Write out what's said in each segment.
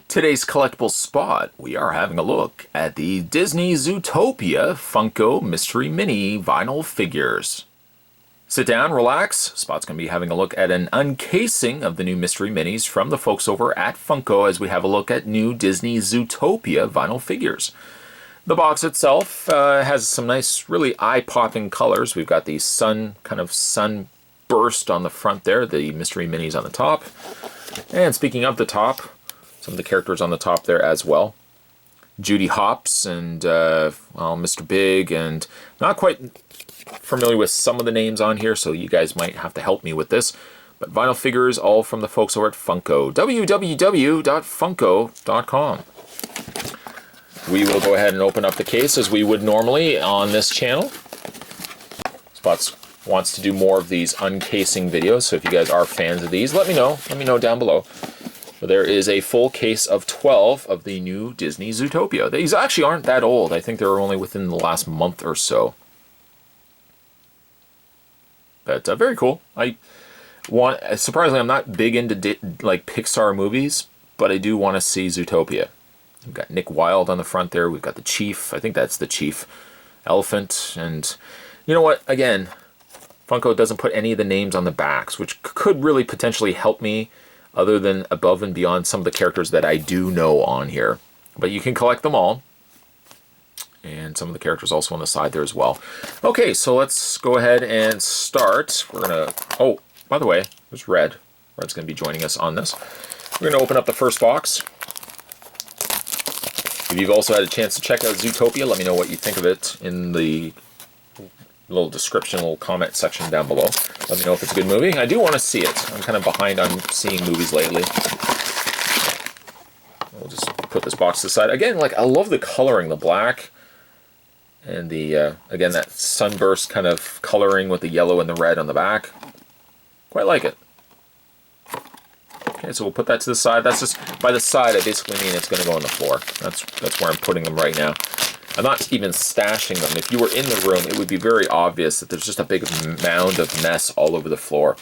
Today's collectible spot, we are having a look at the Disney Zootopia Funko Mystery Mini vinyl figures. Sit down, relax. Spot's going to be having a look at an uncasing of the new Mystery Minis from the folks over at Funko as we have a look at new Disney Zootopia vinyl figures. The box itself has some nice, really eye-popping colors. We've got the sunburst on the front there, the Mystery Minis on the top. And speaking of the top, some of the characters on the top there as well. Judy Hopps and Mr. Big, and not quite familiar with some of the names on here, so you guys might have to help me with this. But vinyl figures all from the folks over at Funko. www.funko.com. We will go ahead and open up the case as we would normally on this channel. Spots wants to do more of these uncasing videos, so if you guys are fans of these, let me know. Let me know down below. But there is a full case of 12 of the new Disney Zootopia. These actually aren't that old. I think they were only within the last month or so. But very cool. Surprisingly, I'm not big into like Pixar movies, but I do want to see Zootopia. We've got Nick Wilde on the front there. We've got the Chief. I think that's the Chief Elephant. And you know what? Again, Funko doesn't put any of the names on the backs, which could really potentially help me other than above and beyond some of the characters that I do know on here. But you can collect them all. And some of the characters also on the side there as well. Okay, so let's go ahead and start. We're going to... Oh, by the way, there's Red. Red's going to be joining us on this. We're going to open up the first box. If you've also had a chance to check out Zootopia, let me know what you think of it in the little description, little comment section down below. Let me know if it's a good movie. I do want to see it. I'm kind of behind on seeing movies lately. We'll just put this box to the side. Again, like, I love the coloring, the black and the, again, that sunburst kind of coloring with the yellow and the red on the back. Quite like it. Okay, so we'll put that to the side. That's just, by the side, I basically mean it's going to go on the floor. That's where I'm putting them right now. I'm not even stashing them. If you were in the room, it would be very obvious that there's just a big mound of mess all over the floor.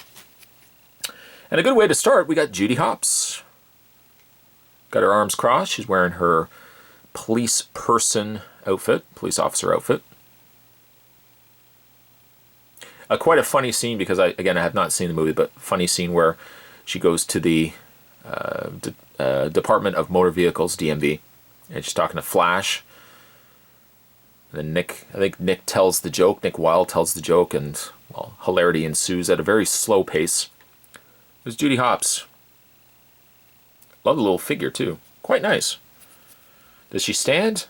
And a good way to start, we got Judy Hopps. Got her arms crossed. She's wearing her police person outfit, police officer outfit. Quite a funny scene because, I have not seen the movie, but funny scene where she goes to the Department of Motor Vehicles, DMV, and she's talking to Flash. And then I think Nick tells the joke, Nick Wilde tells the joke, and, well, hilarity ensues at a very slow pace. There's Judy Hopps. Love the little figure, too. Quite nice. Does she stand?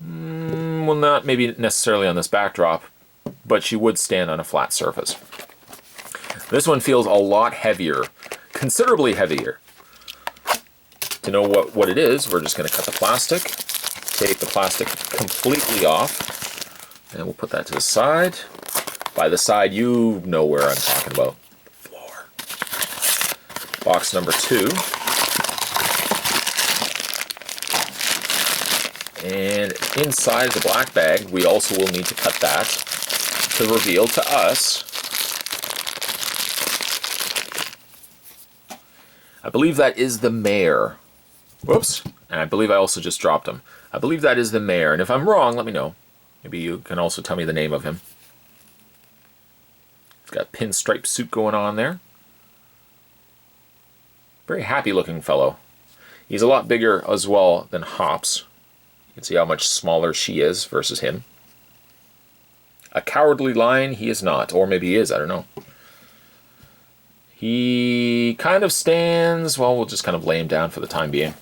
Well, not maybe necessarily on this backdrop, but she would stand on a flat surface. This one feels a lot heavier, considerably heavier. To know what it is, we're just going to cut the plastic, take the plastic completely off, and we'll put that to the side. By the side, you know where I'm talking about. The floor. Box number 2. And inside the black bag, we also will need to cut that to reveal to us, I believe that is the mayor. Whoops. And I believe I also just dropped him. I believe that is the mayor. And if I'm wrong, let me know. Maybe you can also tell me the name of him. He's got a pinstripe suit going on there. Very happy looking fellow. He's a lot bigger as well than Hopps. You can see how much smaller she is versus him. A cowardly lion, he is not. Or maybe he is, I don't know. He kind of stands, well, we'll just kind of lay him down for the time being.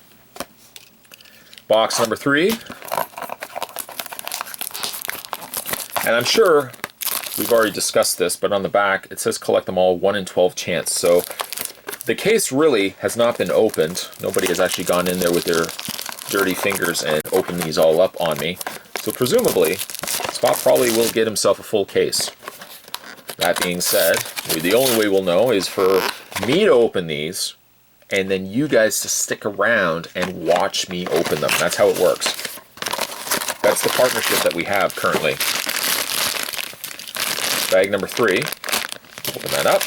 Box number 3. And I'm sure we've already discussed this, but on the back it says collect them all 1 in 12 chance. So the case really has not been opened. Nobody has actually gone in there with their dirty fingers and opened these all up on me. So presumably, Spot probably will get himself a full case. That being said, the only way we'll know is for me to open these, and then you guys to stick around and watch me open them. That's how it works. That's the partnership that we have currently. Bag number 3. Open that up.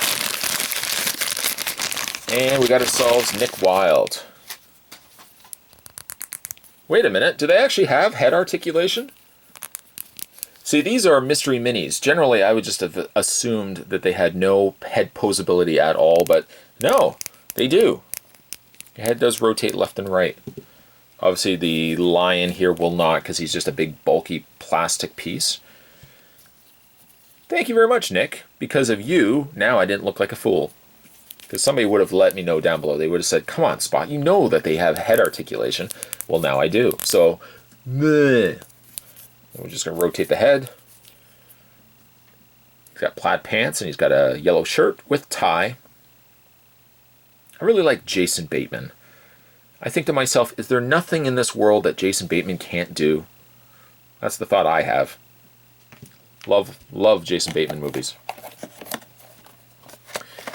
And we got ourselves Nick Wilde. Wait a minute, do they actually have head articulation? See, these are mystery minis. Generally, I would just have assumed that they had no head posability at all, but no, they do. The head does rotate left and right. Obviously, the lion here will not, because he's just a big, bulky plastic piece. Thank you very much, Nick. Because of you, now I didn't look like a fool. Because somebody would have let me know down below. They would have said, come on, Spot, you know that they have head articulation. Well, now I do. So, bleh. We're just going to rotate the head. He's got plaid pants, and he's got a yellow shirt with tie. I really like Jason Bateman. I think to myself, is there nothing in this world that Jason Bateman can't do? That's the thought I have. Love Jason Bateman movies.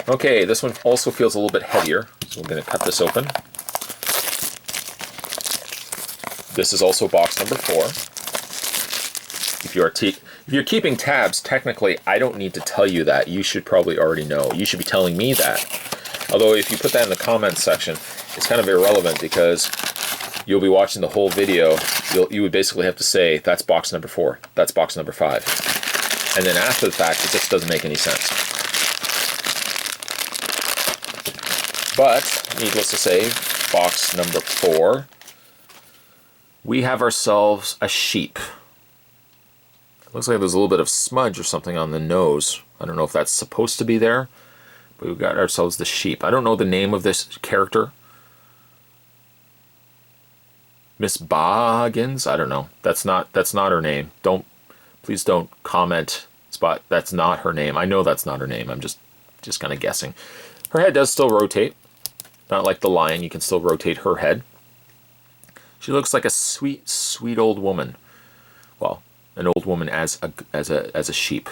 Okay, this one also feels a little bit heavier, so we're going to cut this open. This is also box number 4. If you're keeping tabs, technically, I don't need to tell you that. You should probably already know. You should be telling me that. Although, if you put that in the comments section, it's kind of irrelevant because you'll be watching the whole video. You would basically have to say, that's box number 4, that's box number 5. And then after the fact, it just doesn't make any sense. But, needless to say, box number 4, we have ourselves a sheep. Looks like there's a little bit of smudge or something on the nose. I don't know if that's supposed to be there, but we've got ourselves the sheep. I don't know the name of this character. Miss Boggins? I don't know. That's not her name. Please don't comment, Spot. That's not her name. I know that's not her name. I'm just kind of guessing. Her head does still rotate. Not like the lion. You can still rotate her head. She looks like a sweet, sweet old woman. Well, an old woman as a sheep.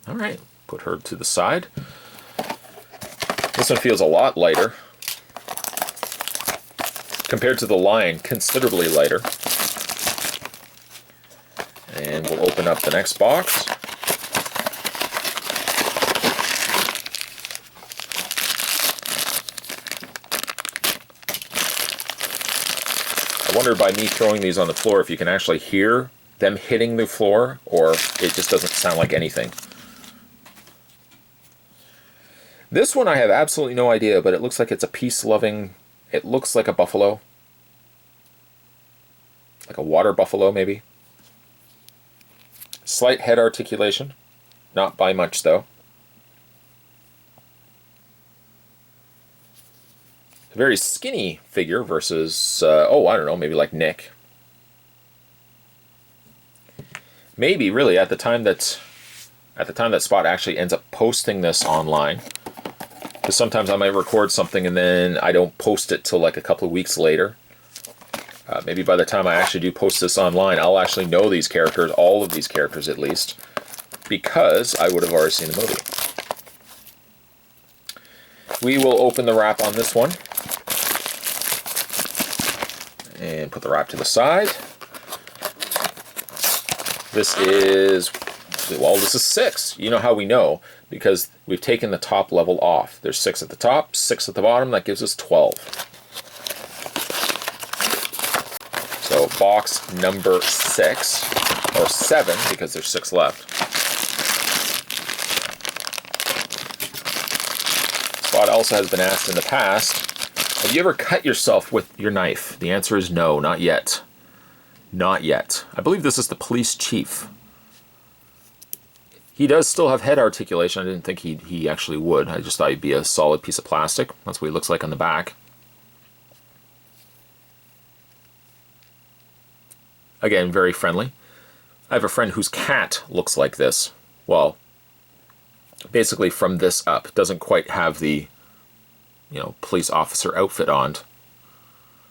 All right, put her to the side. This one feels a lot lighter. Compared to the lion, considerably lighter. And we'll open up the next box. I wonder by me throwing these on the floor if you can actually hear them hitting the floor, or it just doesn't sound like anything. This one I have absolutely no idea, but it looks like it's a peace-loving, it looks like a buffalo. Like a water buffalo, maybe. Slight head articulation. Not by much, though. A very skinny figure versus, oh, I don't know, maybe like Nick. Maybe, really, at the time that Spot actually ends up posting this online. Because sometimes I might record something and then I don't post it till like a couple of weeks later. Maybe by the time I actually do post this online, I'll actually know these characters, all of these characters at least, because I would have already seen the movie. We will open the wrap on this one. And put the wrap to the side. This is 6. You know how we know, because we've taken the top level off. There's 6 at the top, 6 at the bottom, that gives us 12. So box number 6, or 7, because there's 6 left. Spot also has been asked in the past, have you ever cut yourself with your knife? The answer is no, not yet. Not yet. I believe this is the police chief. He does still have head articulation. I didn't think he actually would. I just thought he'd be a solid piece of plastic. That's what he looks like on the back. Again, very friendly. I have a friend whose cat looks like this. Well, basically from this up. Doesn't quite have the, police officer outfit on.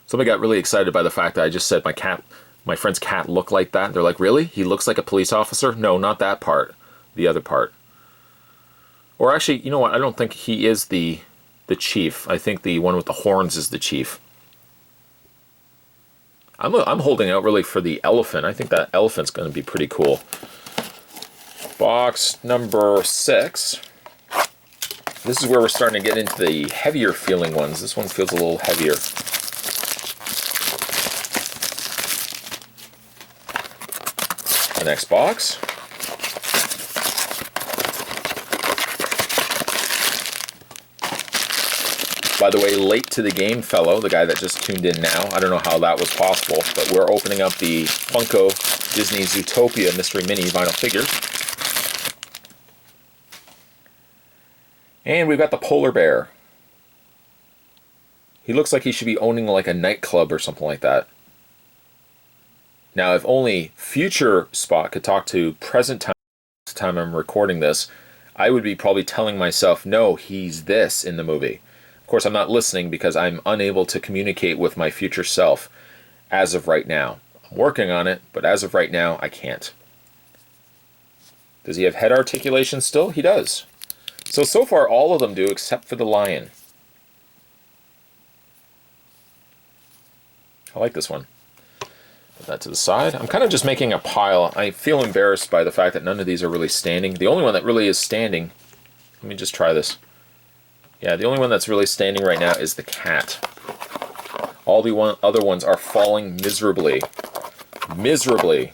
Somebody got really excited by the fact that I just said my friend's cat looked like that. They're like, really? He looks like a police officer? No, not that part. The other part. Or actually, you know what? I don't think he is the chief. I think the one with the horns is the chief. I'm holding out really for the elephant. I think that elephant's going to be pretty cool. Box number 6. This is where we're starting to get into the heavier feeling ones. This one feels a little heavier. next box. By the way, late to the game fellow, the guy that just tuned in now, I don't know how that was possible, but we're opening up the Funko Disney Zootopia Mystery Mini vinyl figure. And we've got the polar bear. He looks like he should be owning like a nightclub or something like that. Now, if only future Spot could talk to present time I'm recording this, I would be probably telling myself, no, he's this in the movie. Of course, I'm not listening because I'm unable to communicate with my future self as of right now. I'm working on it, but as of right now, I can't. Does he have head articulation still? He does. So far, all of them do, except for the lion. I like this one. Put that to the side. I'm kind of just making a pile. I feel embarrassed by the fact that none of these are really standing. The only one that really is standing, let me just try this. Yeah, the only one that's really standing right now is the cat. All the other ones are falling miserably. Miserably.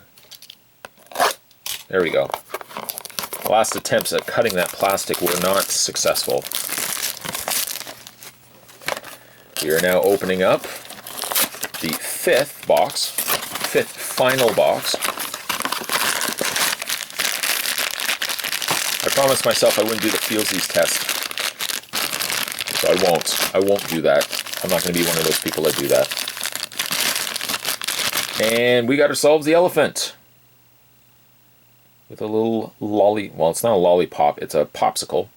There we go. Last attempts at cutting that plastic were not successful. We are now opening up the fifth final box. I promised myself I wouldn't do the feelsies test. So I won't do that. I'm not going to be one of those people that do that. And we got ourselves the elephant. With a little well, it's not a lollipop, it's a popsicle.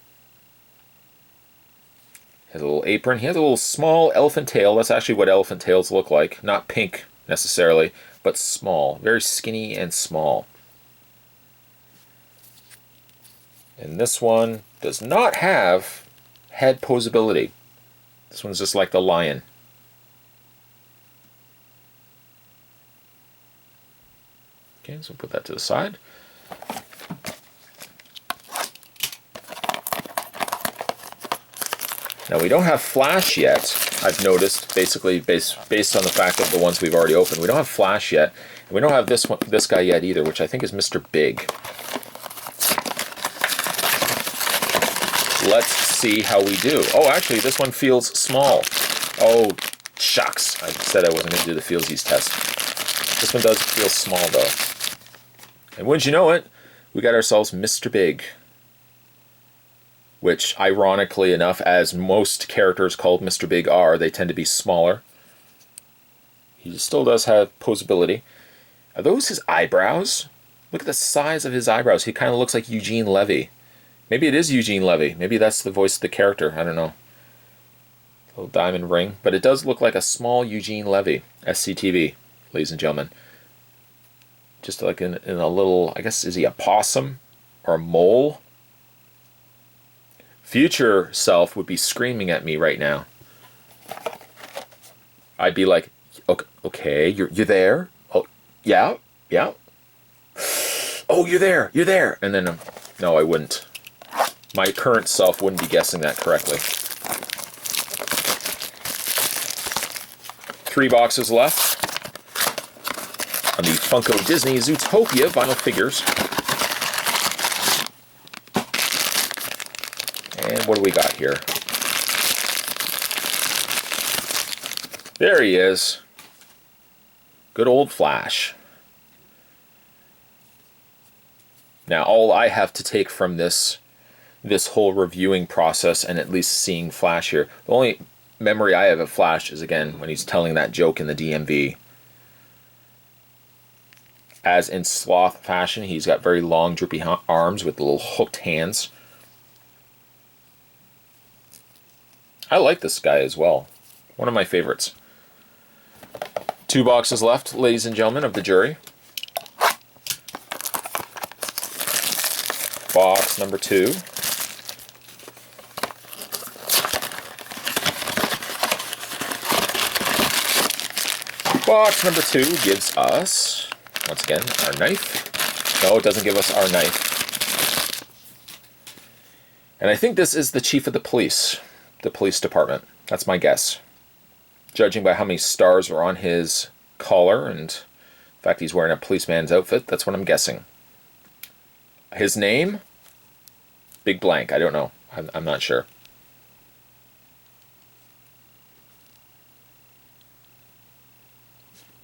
Has a little apron. He has a little small elephant tail. That's actually what elephant tails look like. Not pink necessarily, but small. Very skinny and small. And this one does not have head posability. This one's just like the lion. Okay, so put that to the side. Now we don't have Flash yet, I've noticed, basically based on the fact of the ones we've already opened. We don't have Flash yet, and we don't have this guy yet either, which I think is Mr. Big. Let's see how we do. Oh, actually, this one feels small. Oh, shucks. I said I wasn't going to do the feelsies test. This one does feel small, though. And wouldn't you know it, we got ourselves Mr. Big. Which, ironically enough, as most characters called Mr. Big are, they tend to be smaller. He still does have posability. Are those his eyebrows? Look at the size of his eyebrows. He kind of looks like Eugene Levy. Maybe it is Eugene Levy. Maybe that's the voice of the character. I don't know. Little diamond ring. But it does look like a small Eugene Levy. SCTV, ladies and gentlemen. Just like in a little, I guess, is he a possum or a mole? Future self would be screaming at me right now. I'd be like, okay, you're there? Oh, yeah. Oh, you're there. And then, no, I wouldn't. My current self wouldn't be guessing that correctly. 3 boxes left on the Funko Disney Zootopia vinyl figures. And what do we got here? There he is. Good old Flash. Now, all I have to take from this whole reviewing process and at least seeing Flash here, the only memory I have of Flash is, again, when he's telling that joke in the DMV. As in sloth fashion, he's got very long, droopy arms with little hooked hands. I like this guy as well. One of my favorites. 2 boxes left, ladies and gentlemen of the jury. Box number 2. Box number 2 gives us, once again, our knife. No, it doesn't give us our knife. And I think this is the chief of the police department. That's my guess. Judging by how many stars are on his collar and the fact, he's wearing a policeman's outfit. That's what I'm guessing. His name? Big blank. I don't know. I'm not sure.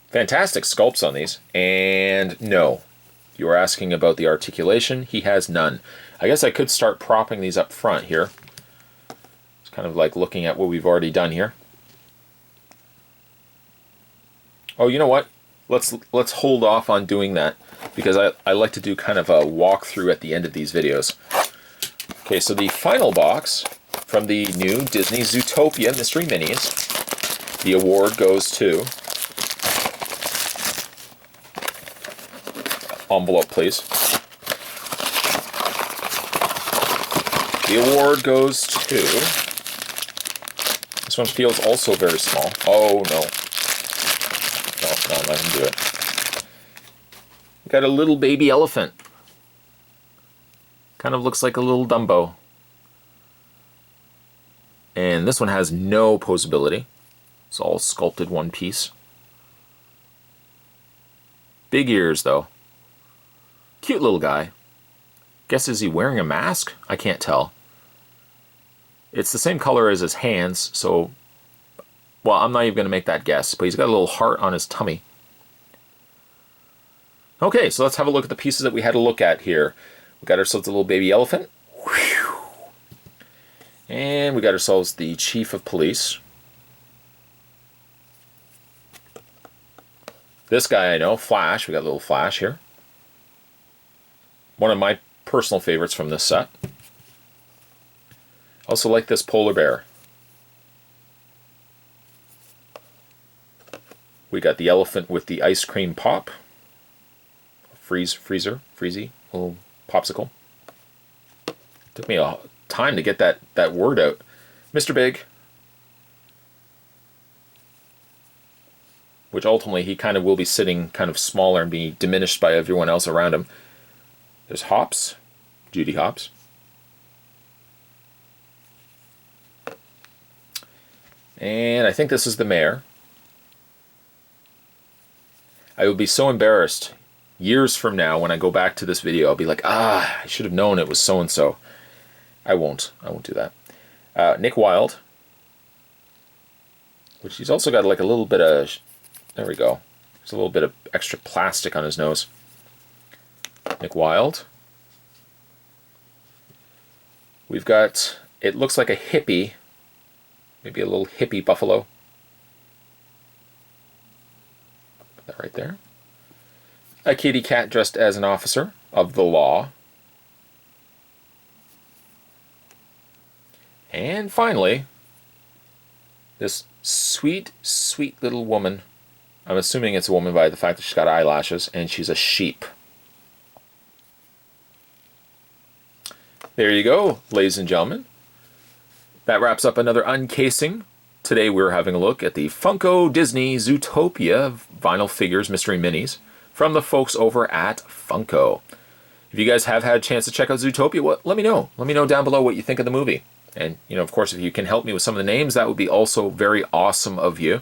Fantastic sculpts on these. And no. You were asking about the articulation. He has none. I guess I could start propping these up front here. It's kind of like looking at what we've already done here. Oh, you know what? Let's hold off on doing that, because I like to do kind of a walkthrough at the end of these videos. Okay, so the final box from the new Disney Zootopia Mystery Minis. The award goes to... Envelope, please. The award goes to... This one feels also very small. Oh, no. No, I'm not going to do it. We got a little baby elephant. Kind of looks like a little Dumbo. And this one has no posability. It's all sculpted one piece. Big ears, though. Cute little guy. Guess, is he wearing a mask? I can't tell. It's the same color as his hands, so... Well, I'm not even going to make that guess, but he's got a little heart on his tummy. Okay, so let's have a look at the pieces that we had to look at here. We got ourselves a little baby elephant. And we got ourselves the chief of police. This guy I know, Flash. We got a little Flash here. One of my personal favorites from this set. Also like this polar bear. We got the elephant with the ice cream pop. Freezy, little popsicle. Took me a time to get that word out. Mr. Big. Which ultimately he kind of will be sitting kind of smaller and be diminished by everyone else around him. There's Hopps, Judy Hopps. And I think this is the mayor. I would be so embarrassed years from now when I go back to this video. I'll be like, I should have known it was so-and-so. I won't do that. Nick Wilde. Which he's also got like a little bit of... There we go. There's a little bit of extra plastic on his nose. Nick Wilde. We've got... It looks like a hippie. Maybe a little hippie buffalo. Put that right there. A kitty cat dressed as an officer of the law. And finally, this sweet, sweet little woman. I'm assuming it's a woman by the fact that she's got eyelashes, and she's a sheep. There you go, ladies and gentlemen. That wraps up another uncasing. Today we're having a look at the Funko Disney Zootopia vinyl figures mystery minis from the folks over at Funko. If you guys have had a chance to check out Zootopia, let me know. Let me know down below what you think of the movie. And, you know, of course, if you can help me with some of the names, that would be also very awesome of you.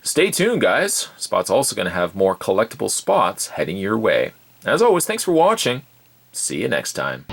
Stay tuned, guys. Spot's also going to have more collectible spots heading your way. As always, thanks for watching. See you next time.